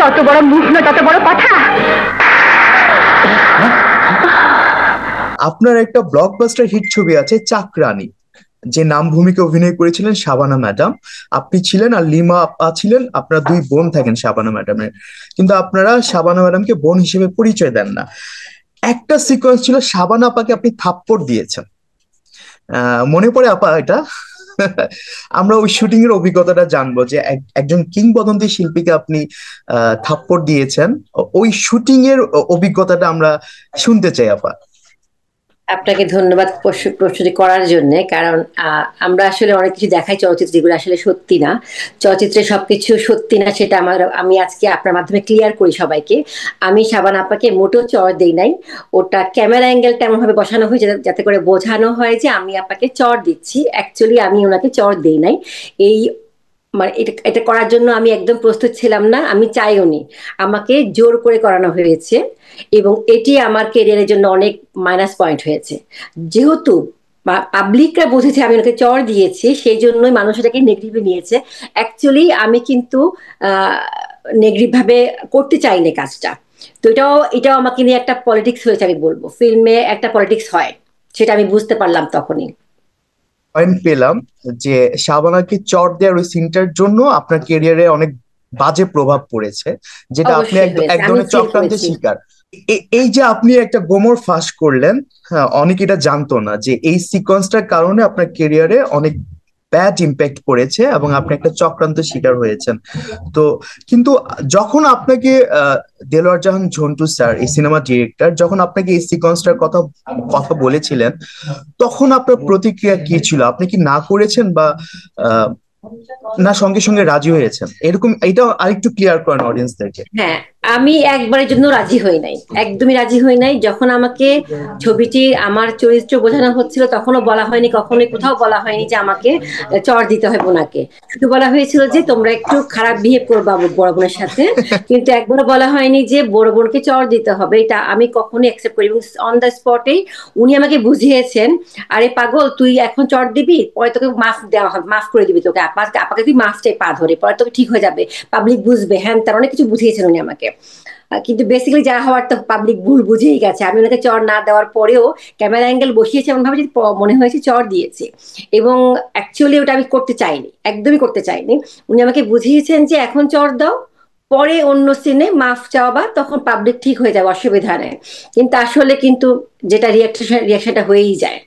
যত বড় মুখ না তত বড় কথা। আপনার একটা ব্লকবাস্টার হিট ছবি আছে চাকরানী, যে নাম ভূমিকা অভিনয় করেছিলেন শাবানা ম্যাডাম। আপনি ছিলেন আর লিমা আপা ছিলেন, আপনারা দুই বোন থাকেন শাবানা ম্যাডামের, কিন্তু আপনারা শাবানা ম্যাডামকে বোন হিসেবে পরিচয় দেন না। একটা সিকোয়েন্স ছিল শাবানা আপাকে আপনি থাপ্পড় দিয়েছেন, মনে পড়ে আপা এটা? আমরা ওই শুটিং এর অভিজ্ঞতাটা জানবো যে একজন কিংবদন্তি শিল্পীকে আপনি থাপ্পড় দিয়েছেন। ওই শুটিং এর অভিজ্ঞতাটা আমরা শুনতে চাই আপা। আপনাকে ধন্যবাদ প্রশ্নটি করার জন্য, কারণ আমরা আসলে অনেক কিছু দেখাই চলচ্চিত্র যেগুলো আসলে সত্যি না। চলচ্চিত্রে সবকিছু সত্যি না, সেটা আমি আজকে আপনার মাধ্যমে ক্লিয়ার করি সবাইকে। আমি শাবানা আপাকে মোটেও চড় দেই নাই। ওটা ক্যামেরা অ্যাঙ্গেলটা এমন ভাবে বসানো হয়েছে যাতে করে বোঝানো হয় যে আমি আপনাকে চড় দিচ্ছি। অ্যাকচুয়ালি আমি ওনাকে চড় দেই নাই। এই মানে এটা এটা করার জন্য আমি একদম প্রস্তুত ছিলাম না, আমি চাইও নি। আমাকে জোর করে করানো হয়েছে এবং এটি আমার কেরিয়ারের জন্য অনেক মাইনাস পয়েন্ট হয়েছে। যেহেতু পাবলিকরা বুঝেছে আমি ওনাকে চড় দিয়েছি, সেই জন্যই মানুষ এটাকে নেগেটিভলি নিয়েছে। অ্যাকচুয়ালি আমি কিন্তু নেগেটিভ ভাবে করতে চাইনি কাজটা। তো এটাও আমাকে নিয়ে একটা পলিটিক্স হয়েছে, আমি বলবো ফিল্মে একটা পলিটিক্স হয়, সেটা আমি বুঝতে পারলাম তখনই। পয়েন্ট পেলাম যে শাবানাকে চট দেওয়ার ওই সিনটার জন্য আপনার ক্যারিয়ারে অনেক বাজে প্রভাব পড়েছে, যেটা আপনি অবশ্যই হয়েছে, এক আমি ধরনের ফিল চক্রান্তের করেছি। শিকার। এই যে আপনি একটা গোমর ফাঁস করলেন, হ্যাঁ, অনেকে এটা জানতো না যে এই সিকোয়েন্সটার কারণে আপনার ক্যারিয়ারে অনেক ব্যাড ইম্প্যাক্ট পড়েছে এবং আপনি একটা চক্রান্তের শিকার হয়েছেন। তো কিন্তু যখন আপনাকে দেলোয়ার জাহান ঝন্টু স্যার, এই সিনেমার ডিরেক্টর, যখন আপনাকে এই সিকোয়েন্সটার কথা কথা বলেছিলেন, তখন আপনার প্রতিক্রিয়া কি ছিল? আপনি কি না করেছেন বা আহ, না সঙ্গে সঙ্গে রাজি হয়েছেন? এরকম এটা আরেকটু ক্লিয়ার করেন অডিয়েন্সদেরকে। হ্যাঁ, আমি একবারের জন্য রাজি হই নাই, একদমই রাজি হই নাই। যখন আমাকে ছবিটি আমার চরিত্র বোঝানো হচ্ছিল তখনও বলা হয়নি, কখনোই কোথাও বলা হয়নি যে আমাকে চড় দিতে হবে ওনাকে। শুধু বলা হয়েছিল যে তোমরা একটু খারাপ বিহেভ করবা বড় বোনের সাথে, কিন্তু একবারও বলা হয়নি যে বড় বোনকে চড় দিতে হবে। এটা আমি কখনোই অ্যাকসেপ্ট করি। এবং অন দ্য স্পটেই উনি আমাকে বুঝিয়েছেন, আরে পাগল তুই এখন চড় দিবি, পরে তোকে মাফ দেওয়া হবে, মাফ করে দিবি তোকে, আপাকে তুই মাফ চাই পা ধরে, পরে তোকে ঠিক হয়ে যাবে, পাবলিক বুঝবে, হ্যান তার অনেক কিছু বুঝিয়েছেন উনি আমাকে। কিন্তু বেসিক্যালি যা হওয়ার তো পাবলিক ভুল বুঝেই গেছে। আমি ওনাকে চড় না দেওয়ার পরেও ক্যামেরা অ্যাঙ্গেল বসিয়েছি এমন ভাবে যে মনে হয়েছে চড় দিয়েছি। এবং অ্যাকচুয়ালি ওটা আমি করতে চাইনি, একদমই করতে চাইনি। উনি আমাকে বুঝিয়েছেন যে এখন চড় দাও, পরে অন্য সিনে মাফ চাওয়া, তখন পাবলিক ঠিক হয়ে যাবে, অসুবিধা নেই। কিন্তু আসলে যেটা রিয়াকশনটা হয়েই যায়।